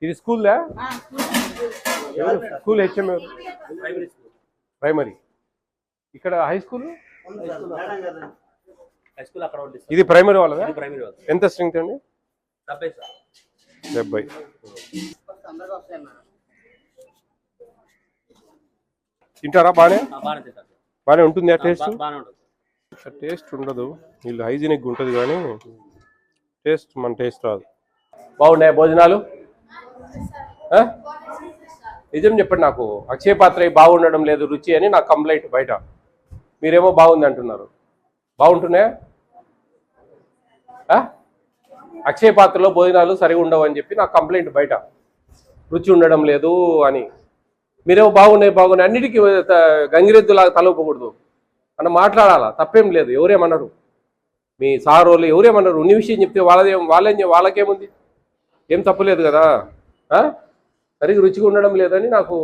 ఇది స్కూల్దా? School HM primary. ఇక్కడ హై స్కూల్ ఇది ప్రైమరీ వాళ్ళదా? ఎంత స్ట్రెంగ్త్ అండి? 70. తింటారా? బాగానే ఉంటుంది. ఆ టేస్ట్ ఉండదు, వీళ్ళు హైజీనిక్ ఉంటుంది కానీ మన టేస్ట్ రాదు. బాగున్నాయి భోజనాలు? నిజం చెప్పండి నాకు. అక్షయ పాత్ర బాగుండడం లేదు రుచి అని నాకు కంప్లైంట్ బయట. మీరేమో బాగుంది అంటున్నారు. బాగుంటున్నాయా? అక్షయ పాత్రలో భోజనాలు సరిగా ఉండవు అని చెప్పి నాకు కంప్లైంట్ బయట, రుచి ఉండడం లేదు అని. మీరేమో బాగున్నాయి అన్నిటికీ గంగిరెద్దులాగా తలవకూడదు అని మాట్లాడాలా, తప్పేం లేదు. ఎవరేమన్నారు? మీ సార్ వాళ్ళు ఎవరేమన్నారు? ఉన్ని విషయం చెప్తే వాళ్ళకేముంది? ఏం తప్పలేదు కదా. సరిగ్గా రుచిగా ఉండడం లేదని నాకు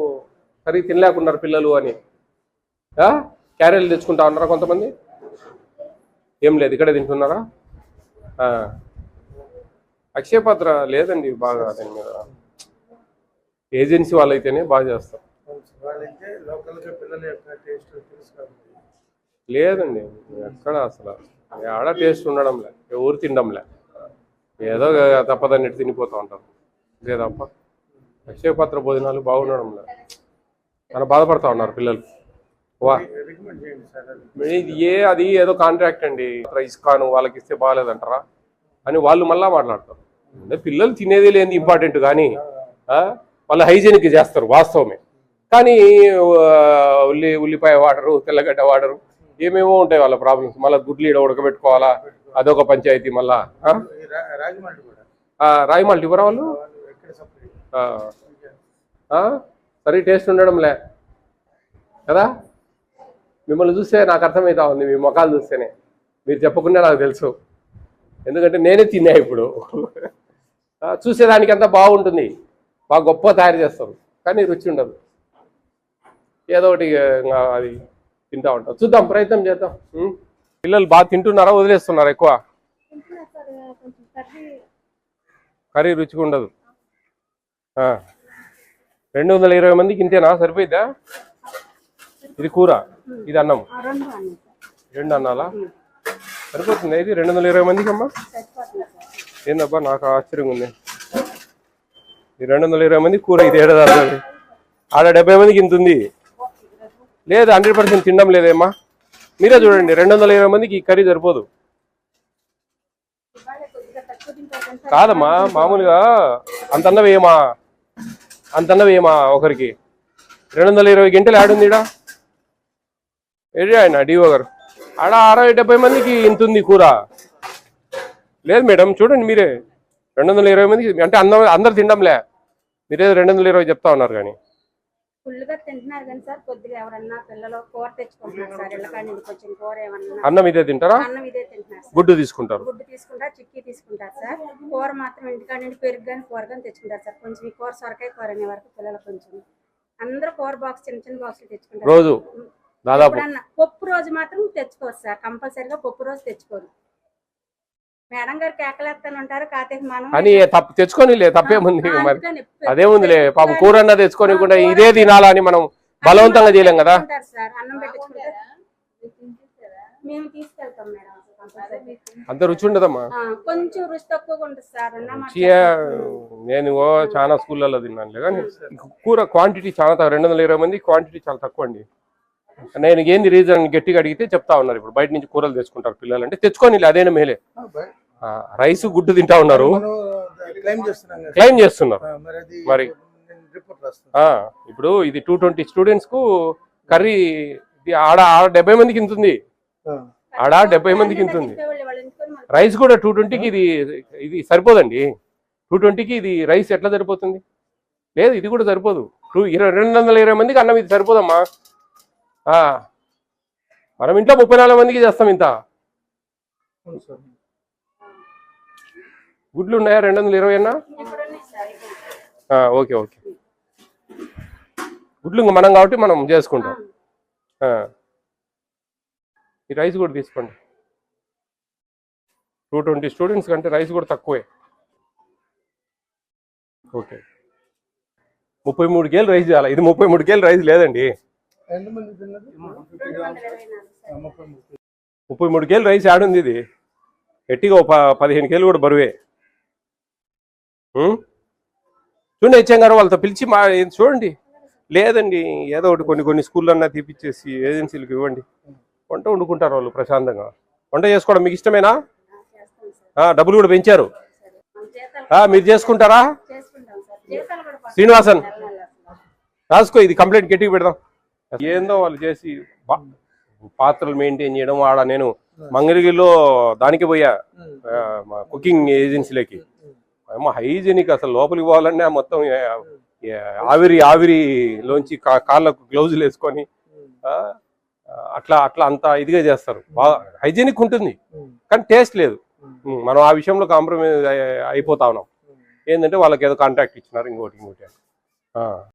సరిగ్గా తినలేకున్నారు పిల్లలు అని క్యారెట్లు తెచ్చుకుంటా ఉన్నారా కొంతమంది? ఏం లేదు, ఇక్కడే తింటున్నారా? అక్షయ పాత్ర లేదండి బాగా, దాని మీద ఏజెన్సీ వాళ్ళు అయితేనే బాగా చేస్తారు. లేదండి ఎక్కడ అసలు ఆడ టేస్ట్ ఉండడంలే, ఎవరు తినడంలే, ఏదో తప్పదన్నట్టు తినిపోతూ ఉంటారు లేదప్ప. అక్షయ పాత్ర భోజనాలు బాగుండడంలే, చాలా బాధపడతా ఉన్నారు పిల్లలు. అది ఏదో కాంట్రాక్ట్ అండి, ఇస్కాను వాళ్ళకి ఇస్తే బాగాలేదంటారా అని వాళ్ళు మళ్ళా మాట్లాడతారు. అంటే పిల్లలు తినేది లేని ఇంపార్టెంట్ కానీ వాళ్ళు హైజీనిక్ చేస్తారు వాస్తవమే. కానీ ఉల్లిపాయ వాడరు, తెల్లగడ్డ వాడరు, ఏమేమో ఉంటాయి వాళ్ళ ప్రాబ్లమ్స్. మళ్ళీ గుడ్లు ఈడ ఉడకబెట్టుకోవాలా, అదొక పంచాయతీ. మళ్ళా రాగి మాల్ట్ ఇవ్వరా వాళ్ళు? సరే టేస్ట్ ఉండడంలే కదా. మిమ్మల్ని చూస్తే నాకు అర్థమవుతా ఉంది, మీ ముఖాలు చూస్తేనే. మీరు చెప్పకుండా నాకు తెలుసు, ఎందుకంటే నేనే తిన్నా ఇప్పుడు. చూసేదానికంతా బాగుంటుంది, బాగా గొప్ప తయారు చేస్తారు, కానీ రుచి ఉండదు. ఏదో ఒకటి అది తింటా ఉంటాం. చూద్దాం, ప్రయత్నం చేద్దాం. పిల్లలు బాగా తింటున్నారా, వదిలేస్తున్నారా? ఎక్కువ కర్రీ రుచిగా ఉండదు. 220 మందికి ఇంతేనా? సరిపోయిద్దా? ఇది కూర, ఇది అన్నం, 2 అన్నాలా? సరిపోతుంది ఇది 220 మందికి అమ్మా? ఏందబ్బా నాకు ఆశ్చర్యంగా ఉంది. ఈ 220 మంది కూర, ఇది ఏడాది ఆడ 70 మందికి ఇంత ఉంది. లేదు 100% తినడం లేదేమ్మా. మీరే చూడండి, 220 మందికి ఈ కర్రీ సరిపోదు. కాదమ్మా, మామూలుగా అంతన్న వేయమా ఒకరికి? 220 గంటలు ఆడుంది ఈడ. ఏడి ఆయన డిఓ గారు, ఆడ 60-70 మందికి ఇంత ఉంది కూర. లేదు మేడం, చూడండి మీరే, 220 మందికి అంటే అందరు తినడంలే. మీరే 220 చెప్తా ఉన్నారు కానీ అన్నం ఇదే తింటారా? గుడ్డు తీసుకుంటారు, చిక్కీ తీసుకుంటారు సార్. కూర మాత్రం ఇంటికాడ నుండి పెరుగు కానీ కూర కానీ తెచ్చుకుంటారు సార్. కొంచెం ఈ కూర సొరకాయ కూర అనే వరకు పిల్లలు కొంచెం అందరూ కూర బాక్స్ చిన్న బాక్సులు తెచ్చుకుంటారు రోజు. దాదాపు పప్పు రోజు మాత్రం తెచ్చుకోరు సార్, కంపల్సరీగా పప్పు రోజు తెచ్చుకోరు. మేడం గారు కేకలేస్తాను ఉంటారు, కాకపోతే మనం అని తెచ్చుకొని తప్పేముంది మరి, అదేముందిలే. పాపం కూర అన్న తెచ్చుకొని కూడా ఇదే తినాలని మనం బలవంతంగా చేయలేం కదా సార్. అన్నం పెట్టించుకుంటారు, మేము తీసుకెళ్తాం మేడం. అంత రుచి ఉండదమ్మా, కొంచెం రుచి తక్కువగా ఉంటుంది సార్. నేను చాలా స్కూళ్ళలో తిన్నాను కానీ కూర క్వాంటిటీ చాలా 220 మంది క్వాంటిటీ చాలా తక్కువ అండి. నేను ఏంది రీజన్ గట్టిగా అడిగితే చెప్తా ఉన్నారు. ఇప్పుడు బయట నుంచి కూరలు తెచ్చుకుంటారు పిల్లలు అంటే, తెచ్చుకొని అదేనా మేలే. రైస్ గుడ్డు తింటా ఉన్నారు, క్లైమ్ చేస్తున్నారు. మరి ఇప్పుడు ఇది 220 స్టూడెంట్స్ కు కర్రీ ఆడ 70 మందికి ఇంత ఉంది, ఆడ 70 మందికి ఇంత ఉంది. రైస్ కూడా 220కి ఇది సరిపోదండి. 220కి ఇది రైస్ ఎట్లా సరిపోతుంది? లేదు, ఇది కూడా సరిపోదు. 220 మందికి అన్నం ఇది సరిపోదమ్మా. మనం ఇంట్లో 34 మందికి చేస్తాం ఇంత. గుడ్లు ఉన్నాయా 220 అన్నా? ఓకే ఓకే, గుడ్లు ఇంకా మనం కాబట్టి మనం చేసుకుంటాం. ఈ రైస్ కూడా తీసుకోండి. 220 స్టూడెంట్స్ కంటే రైస్ కూడా తక్కువే. ఓకే. 33 కేలు రైస్ చేయాలి. ఇది 33 కేలు రైస్ లేదండి. ఎంతమంది తిన్నది? 33 కేలు రైస్ యాడుంది ఇది? గట్టిగా 15 కేలు కూడా బరువే. చూడండి హెచ్ఎం గారు వాళ్ళతో పిలిచి చూడండి. లేదండి ఏదో ఒకటి కొన్ని స్కూళ్ళన్నా తీపిచ్చేసి ఏజెన్సీలకు ఇవ్వండి. వంట వండుకుంటారు వాళ్ళు ప్రశాంతంగా. వంట చేసుకోవడం మీకు ఇష్టమేనా? డబ్బులు కూడా పెంచారు. మీరు చేసుకుంటారా? శ్రీనివాసన్ రాసుకో, ఇది కంప్లైంట్ గట్టిగా పెడదాం. ఏందో వాళ్ళు చేసి పాత్రలు మెయింటైన్ చేయడం. ఆడ నేను మంగళగిరిలో దానికి పోయా, కుకింగ్ ఏజెన్సీలకి. హైజీనిక్ అసలు లోపలికి పోవాలన్నా మొత్తం ఆవిరిలోంచి కాళ్ళకు గ్లౌజులు వేసుకొని అట్లా అంత ఇదిగా చేస్తారు. బాగా హైజీనిక్ ఉంటుంది కానీ టేస్ట్ లేదు. మనం ఆ విషయంలో కాంప్రమైజ్ అయిపోతా ఉన్నాం. ఏంటంటే వాళ్ళకి ఏదో కాంట్రాక్ట్ ఇచ్చినారు, ఇంకోటి